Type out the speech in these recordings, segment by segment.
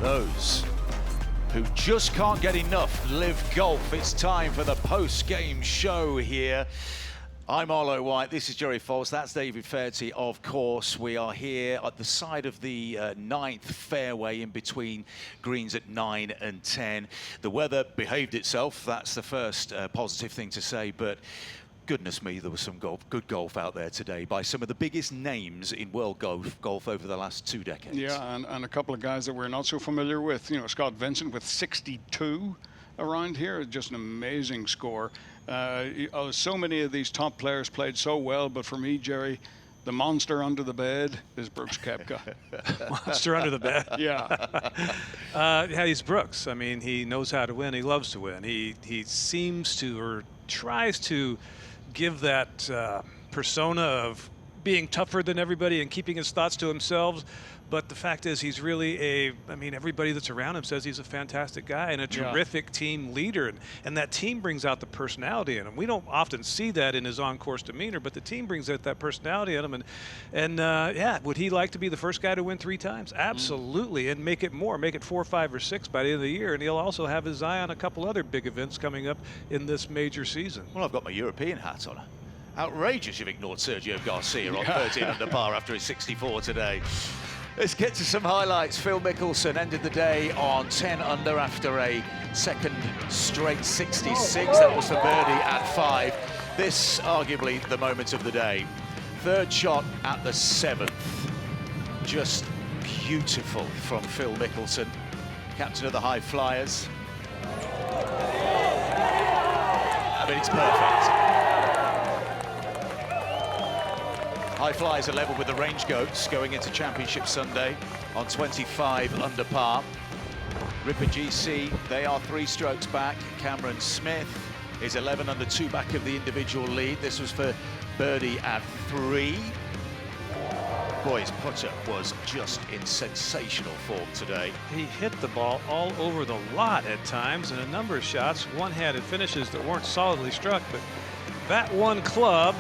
those who just can't get enough LIV Golf. It's time for the post-game show here. I'm Arlo White, this is Jerry Foles, that's David Fairty, of course. We are here at the side of the ninth fairway in between greens at 9 and 10. The weather behaved itself, that's the first positive thing to say, but goodness me, there was some good golf out there today by some of the biggest names in world golf over the last 2 decades. Yeah, and a couple of guys that we're not so familiar with. You know, Scott Vincent with 62 around here, just an amazing score. So many of these top players played so well, but for me, Jerry, the monster under the bed is Brooks Koepka. Monster under the bed? Yeah. Yeah, he's Brooks. I mean, he knows how to win. He loves to win. He seems to, or tries to, give that persona of being tougher than everybody and keeping his thoughts to himself. But the fact is, he's really I mean, everybody that's around him says he's a fantastic guy and a terrific team leader. And that team brings out the personality in him. We don't often see that in his on-course demeanor, but the team brings out that personality in him. And yeah, would he like to be the first guy to win 3 times? Absolutely, and make it more, make it 4, 5, or 6 by the end of the year. And he'll also have his eye on a couple other big events coming up in this major season. Well, I've got my European hat on. Outrageous you've ignored Sergio Garcia on 13 under par after his 64 today. Let's get to some highlights. Phil Mickelson ended the day on 10 under after a second straight 66. That was for birdie at 5. This arguably the moment of the day. Third shot at the 7th. Just beautiful from Phil Mickelson, captain of the High Flyers. I mean, it's perfect. High Flyers are level with the Range Goats going into Championship Sunday on 25 under par. Ripper GC, they are 3 strokes back. Cameron Smith is 11 under 2 back of the individual lead. This was for birdie at 3. Boy, his putter was just in sensational form today. He hit the ball all over the lot at times, and a number of shots, one-handed finishes that weren't solidly struck, but that one club,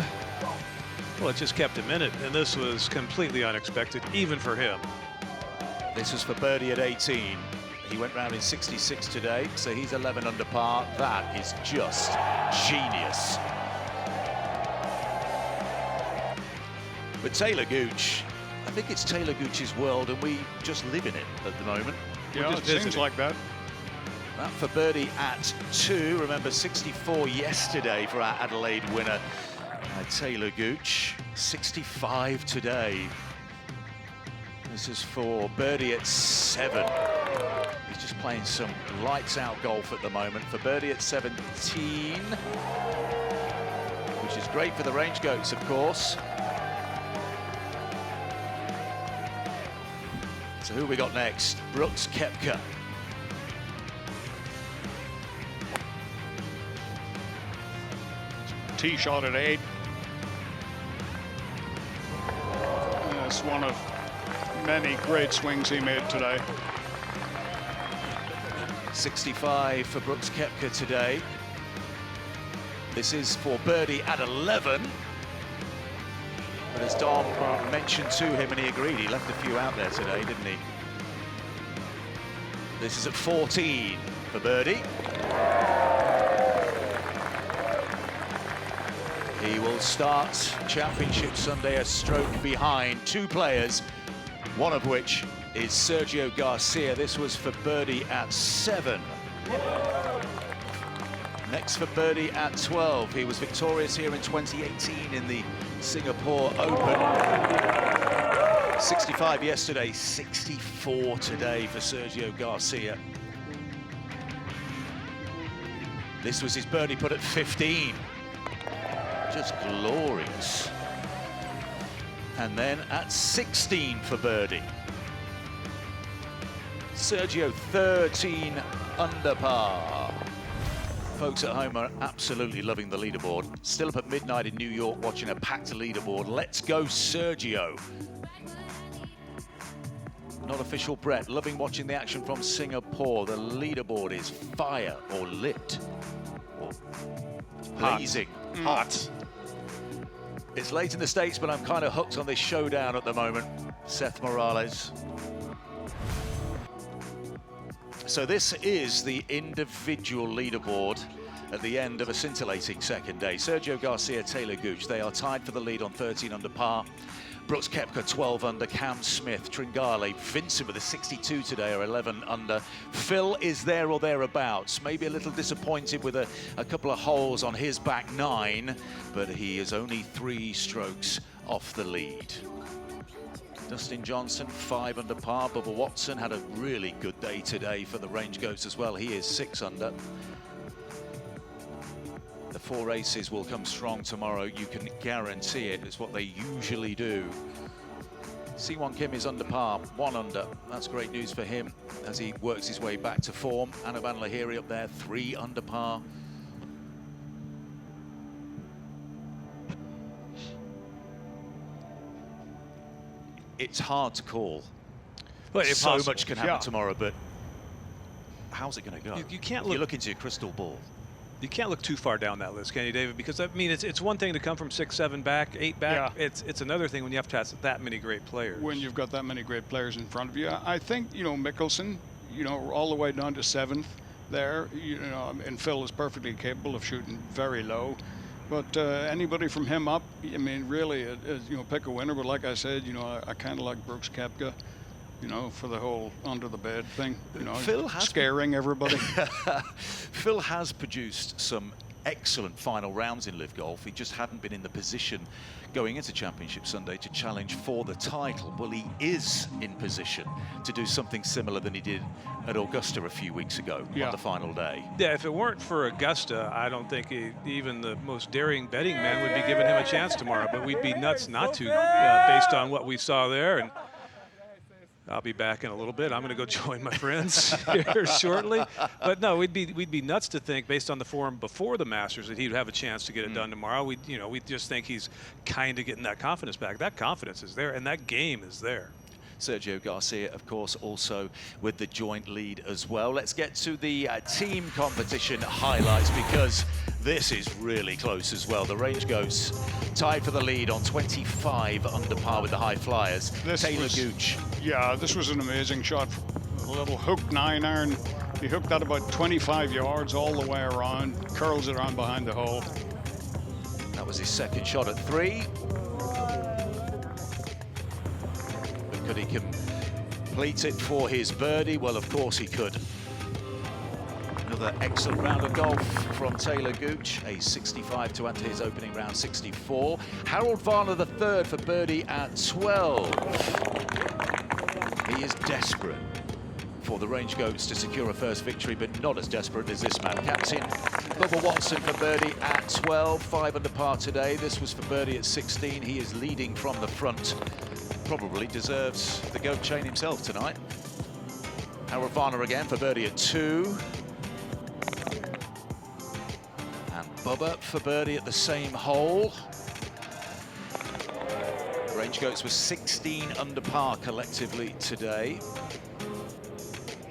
well, it just kept him in it, and this was completely unexpected, even for him. This was for birdie at 18. He went round in 66 today, so he's 11 under par. That is just genius. But Taylor Gooch, I think it's Taylor Gooch's world, and we just live in it at the moment. Yeah, it seems like that. That for birdie at 2. Remember, 64 yesterday for our Adelaide winner. Taylor Gooch, 65 today. This is for birdie at 7. He's just playing some lights-out golf at the moment for birdie at 17, which is great for the Range Goats, of course. So who we got next? Brooks Koepka. Tee shot at 8. That's one of many great swings he made today. 65 for Brooks Koepka today. This is for birdie at 11. But as Dom mentioned to him, and he agreed, he left a few out there today, didn't he? This is at 14 for birdie. He will start Championship Sunday a stroke behind 2 players, one of which is Sergio Garcia. This was for birdie at 7. Next for birdie at 12. He was victorious here in 2018 in the Singapore Open. 65 yesterday, 64 today for Sergio Garcia. This was his birdie putt at 15. Just glorious. And then at 16 for birdie. Sergio 13 under par. Folks at home are absolutely loving the leaderboard. Still up at midnight in New York watching a packed leaderboard. Let's go Sergio. Not official Brett, loving watching the action from Singapore. The leaderboard is fire or lit. Or blazing. Hot. It's late in the States, but I'm kind of hooked on this showdown at the moment. Seth Morales. So this is the individual leaderboard at the end of a scintillating second day. Sergio Garcia, Taylor Gooch, they are tied for the lead on 13 under par. Brooks Koepka 12 under, Cam Smith, Tringale, Vincent with a 62 today are 11 under. Phil is there or thereabouts, maybe a little disappointed with a couple of holes on his back nine, but he is only 3 strokes off the lead. Dustin Johnson 5 under par. Bubba Watson had a really good day today for the Range Goats as well. He is 6 under. The 4 races will come strong tomorrow. You can guarantee it. It's what they usually do. Siwon Kim is under par, 1 under. That's great news for him as he works his way back to form. Anirban Lahiri up there, 3 under par. It's hard to call. Well, so much can happen tomorrow, but how's it going to go? You can't look into your crystal ball. You can't look too far down that list, can you, David? Because I mean, it's one thing to come from 6, 7 back, 8 back. Yeah. It's another thing when you have to have that many great players. When you've got that many great players in front of you, I think, you know, Mickelson, you know, all the way down to 7th there, you know, and Phil is perfectly capable of shooting very low. But anybody from him up, I mean, really, you know, pick a winner. But like I said, you know, I kind of like Brooks Koepka, you know, for the whole under the bed thing, you know, Phil has scaring everybody. Phil has produced some excellent final rounds in LIV Golf. He just hadn't been in the position going into Championship Sunday to challenge for the title. Well, he is in position to do something similar than he did at Augusta a few weeks ago on the final day. Yeah, if it weren't for Augusta, I don't think even the most daring betting men would be giving him a chance tomorrow, but we'd be nuts not to based on what we saw there. And I'll be back in a little bit. I'm going to go join my friends here shortly. But no, we'd be nuts to think, based on the form before the Masters, that he'd have a chance to get it done tomorrow. We just think he's kind of getting that confidence back. That confidence is there, and that game is there. Sergio Garcia, of course, also with the joint lead as well. Let's get to the team competition highlights, because this is really close as well. The Range Goats tied for the lead on 25 under par with the High Flyers. Taylor Gooch. Yeah, this was an amazing shot. A little hook 9-iron. He hooked that about 25 yards all the way around, curls it around behind the hole. That was his second shot at 3. But could he complete it for his birdie? Well, of course he could. Another excellent round of golf from Taylor Gooch, a 65 to add to his opening round 64. Harold Varner III for birdie at 12. He is desperate for the Range Goats to secure a first victory, but not as desperate as this man. Captain Bubba Watson for birdie at 12, 5 under par today. This was for birdie at 16. He is leading from the front. Probably deserves the goat chain himself tonight. Harold Varner again for birdie at 2. And Bubba for birdie at the same hole. Range Goats were 16 under par collectively today.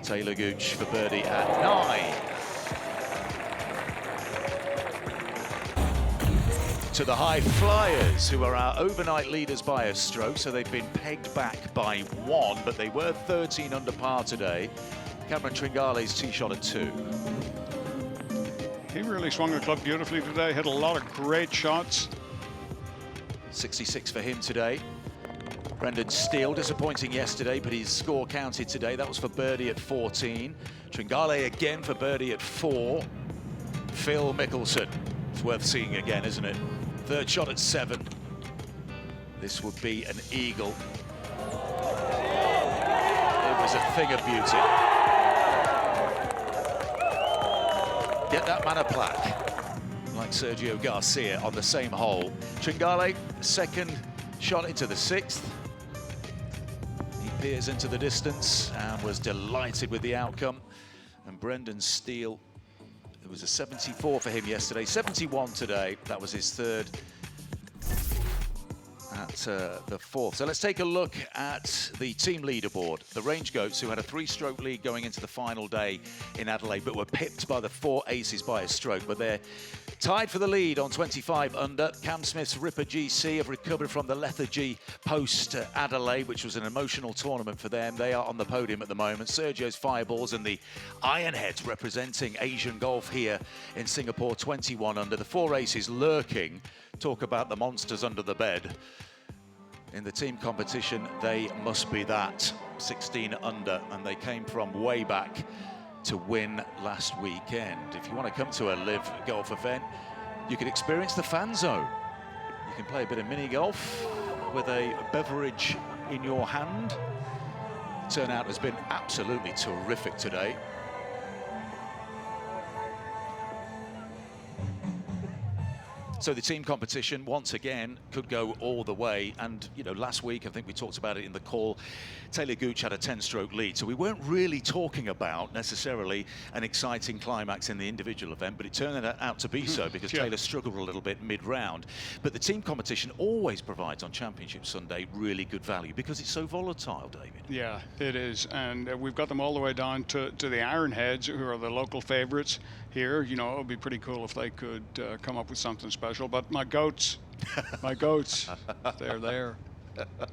Taylor Gooch for birdie at 9. To the High Flyers, who are our overnight leaders by a stroke, so they've been pegged back by 1, but they were 13 under par today. Cameron Tringale's tee shot at 2. He really swung the club beautifully today, hit a lot of great shots. 66 for him today. Brendan Steele, disappointing yesterday, but his score counted today. That was for birdie at 14. Tringale again for birdie at 4. Phil Mickelson. It's worth seeing again, isn't it? Third shot at 7. This would be an eagle. It was a thing of beauty. Get that man a plaque, like Sergio Garcia on the same hole. Tringale, second shot into the 6th. He peers into the distance and was delighted with the outcome. And Brendan Steele, it was a 74 for him yesterday, 71 today. That was his 3rd at the fourth. So let's take a look at the team leaderboard. The Range Goats, who had a 3-stroke lead going into the final day in Adelaide, but were pipped by the 4 aces by a stroke. But they're tied for the lead on 25 under. Cam Smith's Ripper GC have recovered from the lethargy post Adelaide, which was an emotional tournament for them. They are on the podium at the moment. Sergio's Fireballs and the Ironheads representing Asian golf here in Singapore, 21 under. The 4 aces lurking. Talk about the monsters under the bed. In the team competition, they must be that. 16 under, and they came from way back to win last weekend. If you want to come to a LIV golf event, you can experience the fan zone. You can play a bit of mini golf with a beverage in your hand. The turnout has been absolutely terrific today. So the team competition, once again, could go all the way. And, you know, last week, I think we talked about it in the call, Taylor Gooch had a 10-stroke lead. So we weren't really talking about necessarily an exciting climax in the individual event, but it turned out to be so because Taylor struggled a little bit mid-round. But the team competition always provides on Championship Sunday really good value because it's so volatile, David. Yeah, it is. And we've got them all the way down to the Ironheads, who are the local favorites here. You know, it would be pretty cool if they could come up with something special. But my goats, they're there.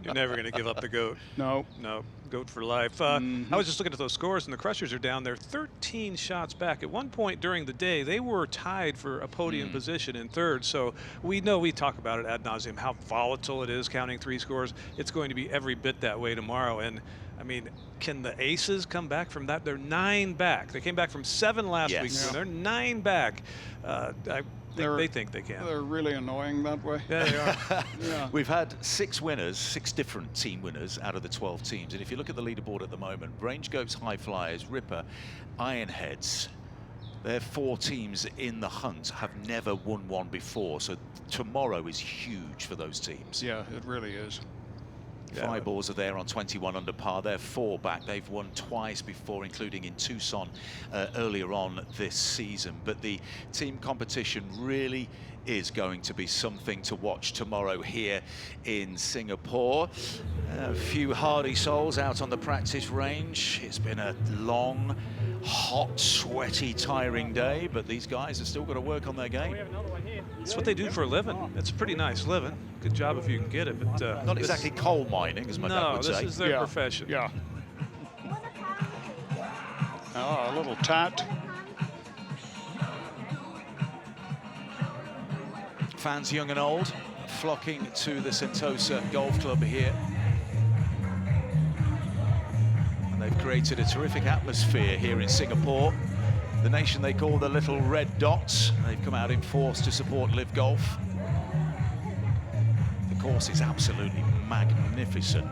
You're never going to give up the goat. No. No, goat for life. I was just looking at those scores, and the Crushers are down there 13 shots back. At one point during the day, they were tied for a podium position in third. So we know, we talk about it ad nauseum, how volatile it is counting 3 scores. It's going to be every bit that way tomorrow. And I mean, can the aces come back from that? They're 9 back. They came back from 7 last week. So they're 9 back. They think they can. They're really annoying that way. Yeah, they are. Yeah. We've had 6 winners, 6 different team winners out of the 12 teams. And if you look at the leaderboard at the moment, Range Goats, High Flyers, Ripper, Ironheads, their 4 teams in the hunt have never won one before. So tomorrow is huge for those teams. Yeah, it really is. Fireballs are there on 21 under par. They're 4 back. They've won twice before, including in Tucson earlier on this season. But the team competition really is going to be something to watch tomorrow here in Singapore. A few hardy souls out on the practice range. It's been a long, hot, sweaty, tiring day, but these guys have still got to work on their game. It's what they do for a living. It's a pretty nice living. Good job if you can get it, but not exactly coal mining, as my dad would say. No, this is their profession. Yeah. Oh, a little tat. Fans young and old flocking to the Sentosa Golf Club here. And they've created a terrific atmosphere here in Singapore. The nation they call the Little Red Dots. They've come out in force to support LIV Golf. The course is absolutely magnificent.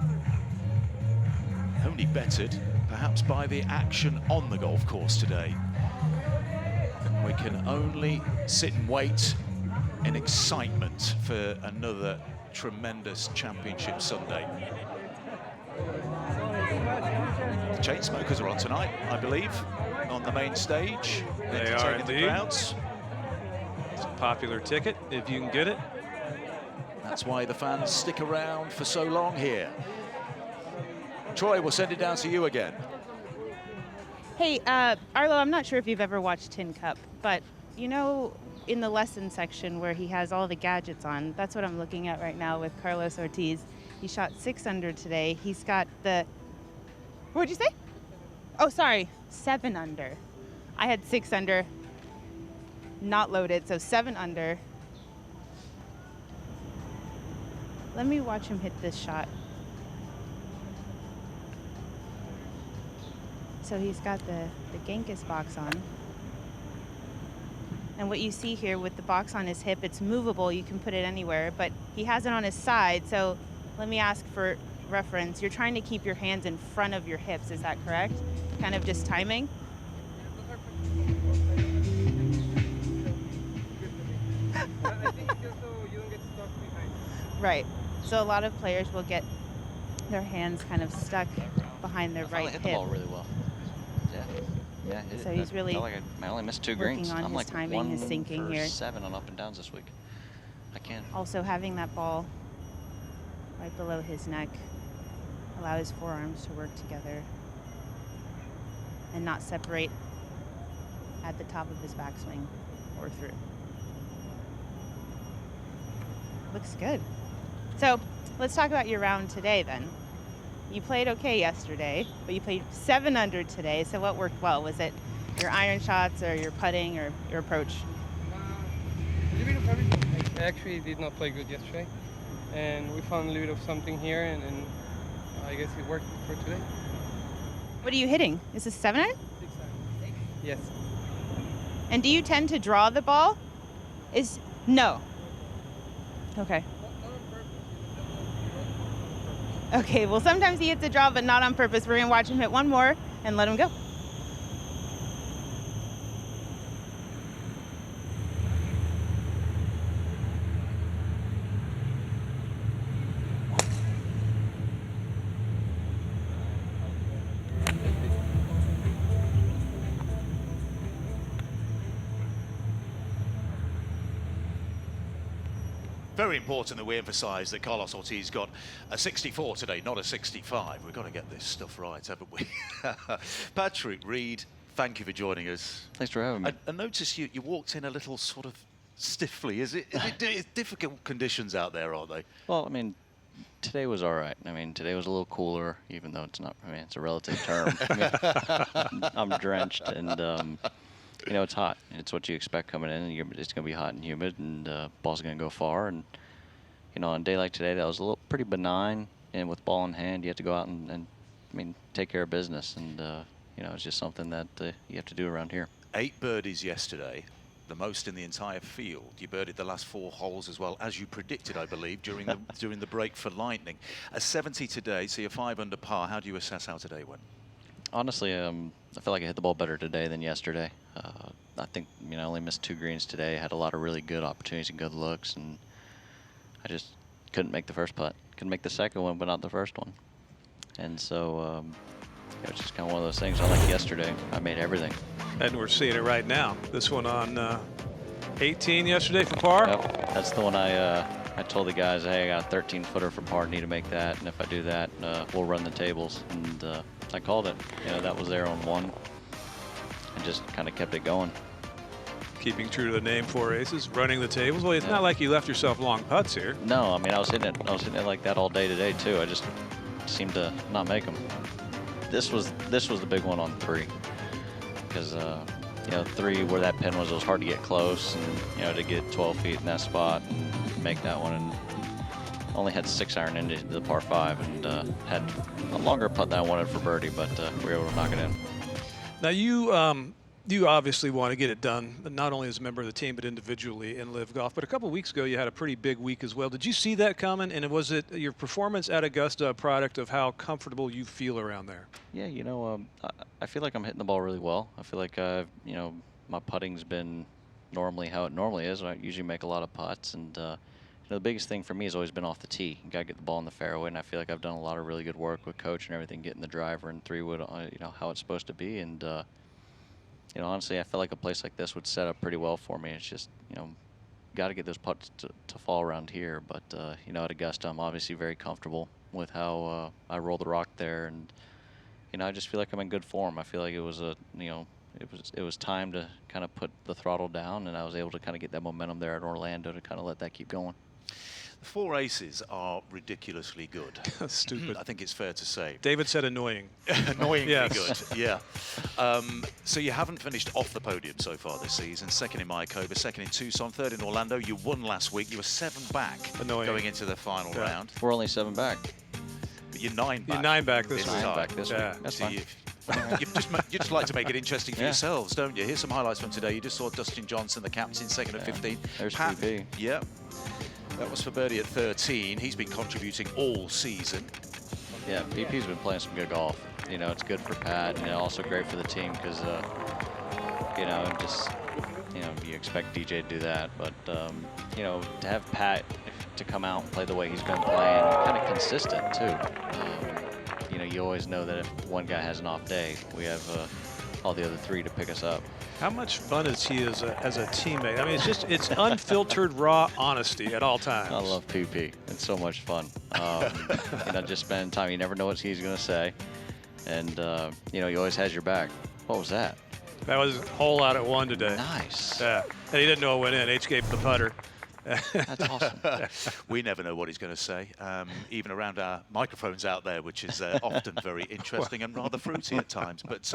Only bettered, perhaps, by the action on the golf course today. And we can only sit and wait in excitement for another tremendous Championship Sunday. The Chainsmokers are on tonight, I believe, on the main stage. They are the crowds. It's a popular ticket if you can get it. That's why the fans stick around for so long here. Troy, we'll send it down to you again. Hey, Arlo, I'm not sure if you've ever watched Tin Cup, but you know, in the lesson section where he has all the gadgets on, that's what I'm looking at right now with Carlos Ortiz. He shot 6 under today. He's got the, what'd you say? Oh, sorry, 7 under. I had 6 under, not loaded, so 7 under. Let me watch him hit this shot. So he's got the Genghis box on. And what you see here with the box on his hip, it's movable, you can put it anywhere, but he has it on his side, so let me ask for reference. You're trying to keep your hands in front of your hips, is that correct? Kind of just timing? Right, so a lot of players will get their hands kind of stuck behind their right hip. hit the ball really well. Yeah, so he's really I only missed 2 working greens. on I'm his like timing, his sinking here. 7 on up and downs this week. I can't. Also having that ball right below his neck. Allow his forearms to work together and not separate at the top of his backswing or through. Looks good. So let's talk about your round today then. You played okay yesterday, but you played 7 under today. So what worked well? Was it your iron shots or your putting or your approach? A little bit of everything. I actually did not play good yesterday, and we found a little bit of something here, and I guess it worked for today. What are you hitting? Is this 7 iron? 6 iron. Yes. And do you tend to draw the ball? No. Okay. Okay, well sometimes he hits a draw, but not on purpose. We're gonna watch him hit one more and let him go. Very important that we emphasise that Carlos Ortiz got a 64 today, not a 65. We've got to get this stuff right, haven't we? Patrick Reed, thank you for joining us. Thanks for having me. I noticed you walked in a little sort of stiffly. Is it difficult conditions out there, aren't they? Well, I mean, today was all right. I mean, today was a little cooler, even though it's not, I mean, it's a relative term. I mean, I'm drenched, and you know, it's hot. It's what you expect coming in. And it's going to be hot and humid, and ball's going to go far. And, you know, on a day like today, that was a little pretty benign. And with ball in hand, you have to go out and I mean, take care of business. And, you know, it's just something that you have to do around here. 8 birdies yesterday, the most in the entire field. You birdied the last 4 holes as well, as you predicted, I believe, during the break for Lightning. A 70 today, so you're 5 under par. How do you assess how today went? Honestly, I feel like I hit the ball better today than yesterday. I think, you know, I only missed 2 greens today. Had a lot of really good opportunities and good looks, and I just couldn't make the first putt. Couldn't make the second one, but not the first one. And so it was just kind of one of those things. Unlike yesterday, I made everything. And we're seeing it right now. This one on 18 yesterday for par. Yep, that's the one I told the guys, hey, I got a 13-footer for par, need to make that, and if I do that, we'll run the tables. And I called it. You know, that was there on 1, and just kind of kept it going. Keeping true to the name, 4 aces, running the tables. Well, it's not like you left yourself long putts here. No, I mean, I was hitting it like that all day today too. I just seemed to not make them. This was the big one on 3, because you know, 3 where that pin was, it was hard to get close, and you know, to get 12 feet in that spot and make that one. And only had 6 iron into the par 5, and had a longer putt than I wanted for birdie, but we were able to knock it in. Now you obviously want to get it done, not only as a member of the team, but individually in LIV Golf. But a couple of weeks ago, you had a pretty big week as well. Did you see that coming? And was it your performance at Augusta a product of how comfortable you feel around there? Yeah, you know, I feel like I'm hitting the ball really well. I feel like, you know, my putting's been normally how it normally is. I usually make a lot of putts, and you know, the biggest thing for me has always been off the tee. You got to get the ball in the fairway, and I feel like I've done a lot of really good work with coach and everything, getting the driver and 3-wood, you know, how it's supposed to be. And you know, honestly, I feel like a place like this would set up pretty well for me. It's just, you know, got to get those putts to fall around here. But, you know, at Augusta, I'm obviously very comfortable with how I roll the rock there. And, you know, I just feel like I'm in good form. I feel like it was it was time to kind of put the throttle down, and I was able to kind of get that momentum there at Orlando to kind of let that keep going. The 4 aces are ridiculously good. Stupid. I think it's fair to say. David said annoying. Annoyingly Yes. good, yeah. So you haven't finished off the podium so far this season. 2nd in Mayakoba, 2nd in Tucson, 3rd in Orlando. You won last week. You were 7 back Annoying. going into the final round. We're only 7 back. But you're 9 back. You're 9 back this week. 9 back this week. That's So fine. you just like to make it interesting for Yeah. yourselves, don't you? Here's some highlights from today. You just saw Dustin Johnson, the captain, 2nd at 15. There's Pat, PP. yeah. That was for birdie at 13. He's been contributing all season. Yeah, PP's been playing some good golf. You know, it's good for Pat, and also great for the team because, you know, just, you know, you expect DJ to do that. But, you know, to have Pat to come out and play the way he's been playing, kind of consistent, too. You know, you always know that if one guy has an off day, we have all the other 3 to pick us up. How much fun is he as a teammate? I mean, it's unfiltered, raw honesty at all times. I love PP. It's so much fun. Just spending time. You never know what he's going to say. And, he always has your back. What was that? That was a hole out at 1 today. Nice. Yeah. And he didn't know it went in. H gave him the putter. That's awesome. We never know what he's going to say, even around our microphones out there, which is often very interesting and rather fruity at times. But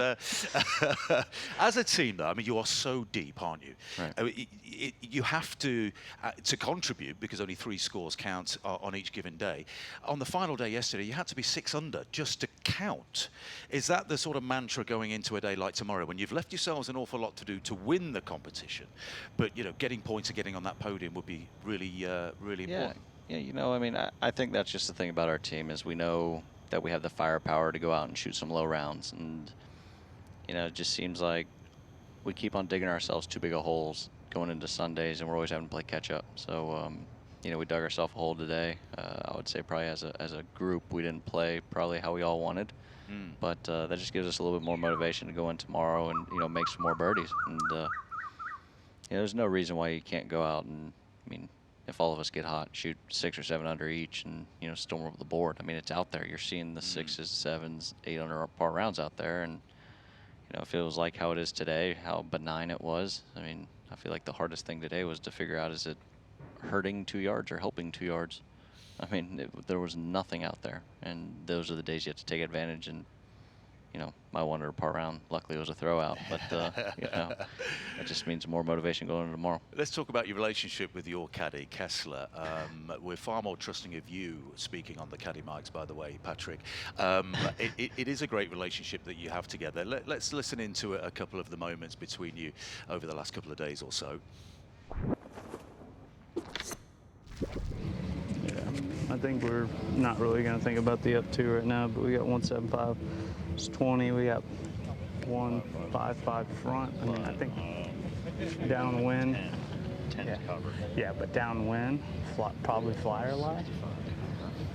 as a team, though, I mean, you are so deep, aren't you? Right. I mean, you have to contribute, because only 3 scores count on each given day. On the final day yesterday, you had to be 6 under just to count. Is that the sort of mantra going into a day like tomorrow, when you've left yourselves an awful lot to do to win the competition, but getting points and getting on that podium would be really important? Yeah, I mean, I think that's just the thing about our team, is we know that we have the firepower to go out and shoot some low rounds, and it just seems like we keep on digging ourselves too big of holes going into Sundays, and we're always having to play catch up. So we dug ourselves a hole today. I would say probably as a group we didn't play probably how we all wanted, but that just gives us a little bit more motivation to go in tomorrow and make some more birdies. And there's no reason why you can't go out and, I mean, if all of us get hot, shoot 6 or 7 under each and, storm over the board. I mean, it's out there. You're seeing the 6s, 7s, 8 under par rounds out there. And, if it was like how it is today, how benign it was, I mean, I feel like the hardest thing today was to figure out, is it hurting 2 yards or helping 2 yards? I mean, there was nothing out there. And those are the days you have to take advantage. And, my 1 under par round, luckily, was a throwout. But, that just means more motivation going into tomorrow. Let's talk about your relationship with your caddy, Kessler. We're far more trusting of you, speaking on the caddy mics, by the way, Patrick. It is a great relationship that you have together. Let's listen into a couple of the moments between you over the last couple of days or so. I think we're not really going to think about the up 2 right now, but we got 175. It's 20. We got 155 front. I mean, I think downwind. 10 covered. Yeah, but downwind, probably flyer lie.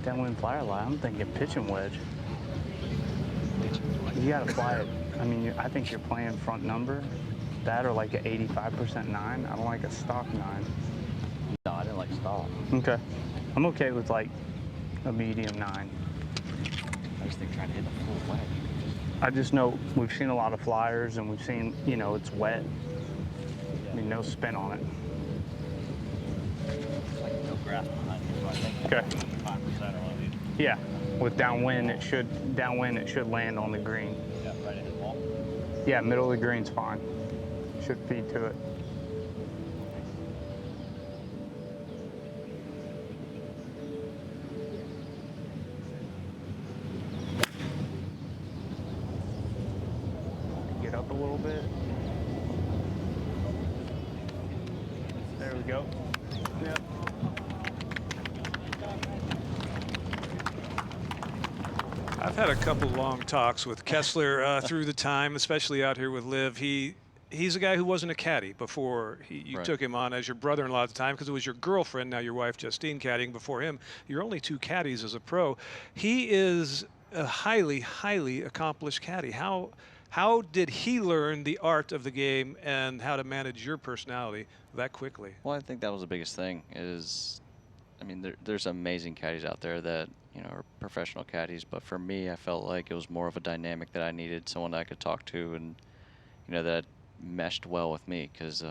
Downwind flyer lie. I'm thinking pitching wedge. You got to fly it. I mean, I think you're playing front number. That or like an 85% 9. I don't like a stock 9. No, I didn't like stock. Okay. I'm okay with like a medium 9. I just think trying to hit the full wedge. I just know we've seen a lot of flyers, and we've seen, it's wet. I mean, no spin on it. Like no grass behind you, so I think Okay. 5% on it. Yeah, with downwind, it should land on the green. Yeah, right in the wall. Yeah, middle of the green's fine. Should feed to it. Get up a little bit. There we go. Yep. I've had a couple long talks with Kessler through the time, especially out here with LIV. He's a guy who wasn't a caddy before you Right. took him on as your brother-in-law at the time, because it was your girlfriend, now your wife Justine, caddying before him. You're only 2 caddies as a pro. He is a highly, highly accomplished caddy. How did he learn the art of the game and how to manage your personality that quickly? Well, I think that was the biggest thing is, I mean, there's amazing caddies out there that, are professional caddies, but for me, I felt like it was more of a dynamic that I needed, someone that I could talk to and, that meshed well with me, because,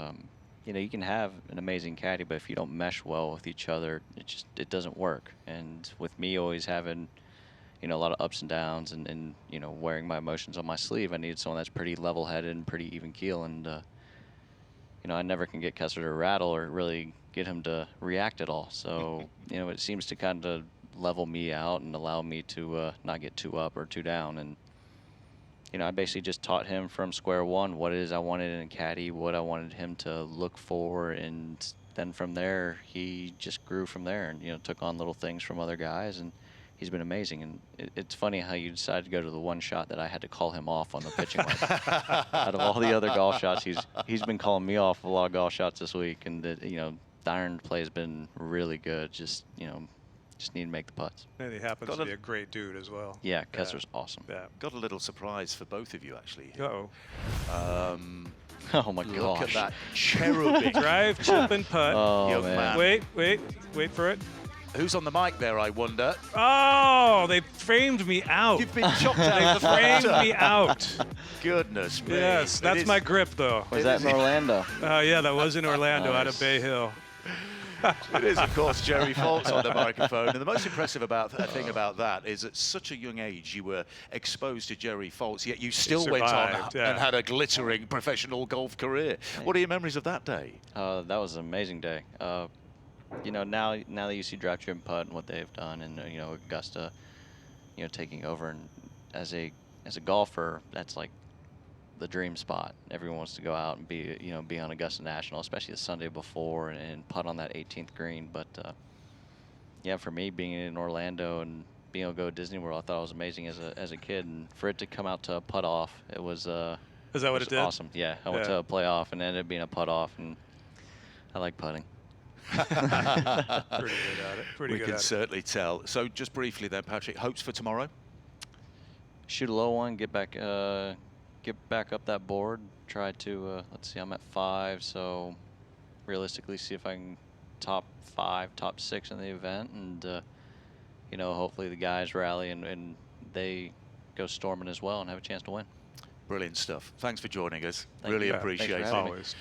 you can have an amazing caddy, but if you don't mesh well with each other, it doesn't work. And with me always having, a lot of ups and downs and wearing my emotions on my sleeve, I needed someone that's pretty level-headed and pretty even keel. And, I never can get Kessler to rattle or really get him to react at all. So, it seems to kind of level me out and allow me to not get too up or too down. And, I basically just taught him from square one what it is I wanted in a caddy, what I wanted him to look for, and then from there, he just grew from there and, took on little things from other guys, and he's been amazing. And it's funny how you decided to go to the one shot that I had to call him off on the pitching wedge. Out of all the other golf shots, he's been calling me off a lot of golf shots this week, and that, the iron play has been really good. Just, Just need to make the putts. And he happens Got to a- be a great dude as well. Yeah, Kessler's awesome. Yeah. Got a little surprise for both of you, actually. Uh-oh. Oh my Look gosh. at that cherubic Drive, chip, and putt. Oh young man. man. Wait for it. Who's on the mic there, I wonder? Oh, they framed me out. You've been chopped out They of the framed photo. me out. Goodness me. Yes, It that's is- my grip, though. Was that in Orlando? Yeah, that was in Orlando out of Nice. Bay Hill. It is, of course, Jerry Foltz on the microphone. And the most impressive thing about that is at such a young age you were exposed to Jerry Foltz, yet you still went on survived, yeah. and had a glittering professional golf career. What are your memories of that day? That was an amazing day. You know, now that you see Drive, Chip, and Putt and what they've done, and you know, Augusta, you know, taking over, and as a golfer, that's like the dream spot. Everyone wants to go out and be on Augusta National, especially the Sunday before, and putt on that 18th green. But yeah, for me, being in Orlando and being able to go to Disney World, I thought it was amazing as a kid, and for it to come out to a putt off, it was. Is that what was it did? Awesome. Yeah, I went Yeah. to a playoff and ended up being a putt off, and I like putting. Pretty good at it. Pretty We good can at it. certainly tell. So just briefly then, Patrick, hopes for tomorrow? Shoot a low one, get back up that board. Try to let's see, I'm at 5, so realistically see if I can top 5, top 6 in the event, and you know, hopefully the guys rally and they go storming as well and have a chance to win. Brilliant stuff. Thanks for joining us. Thank Really you. appreciate Thanks it. for having me. Always.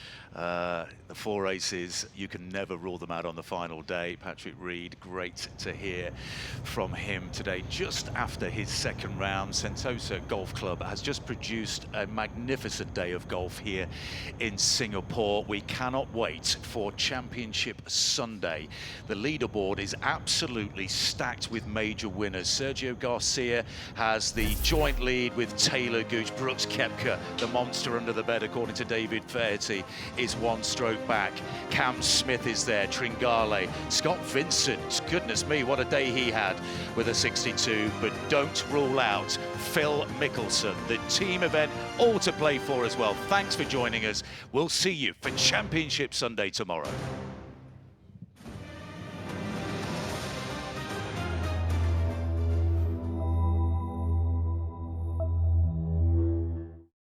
The 4 races, you can never rule them out on the final day. Patrick Reed, great to hear from him today. Just after his second round, Sentosa Golf Club has just produced a magnificent day of golf here in Singapore. We cannot wait for Championship Sunday. The leaderboard is absolutely stacked with major winners. Sergio Garcia has the joint lead with Taylor Gooch. Brooks Koepka, the monster under the bed, according to David Faherty, is 1 stroke back. Cam Smith is there, Tringale, Scott Vincent, goodness me, what a day he had with a 62, but don't rule out Phil Mickelson, the team event, all to play for as well. Thanks for joining us. We'll see you for Championship Sunday tomorrow.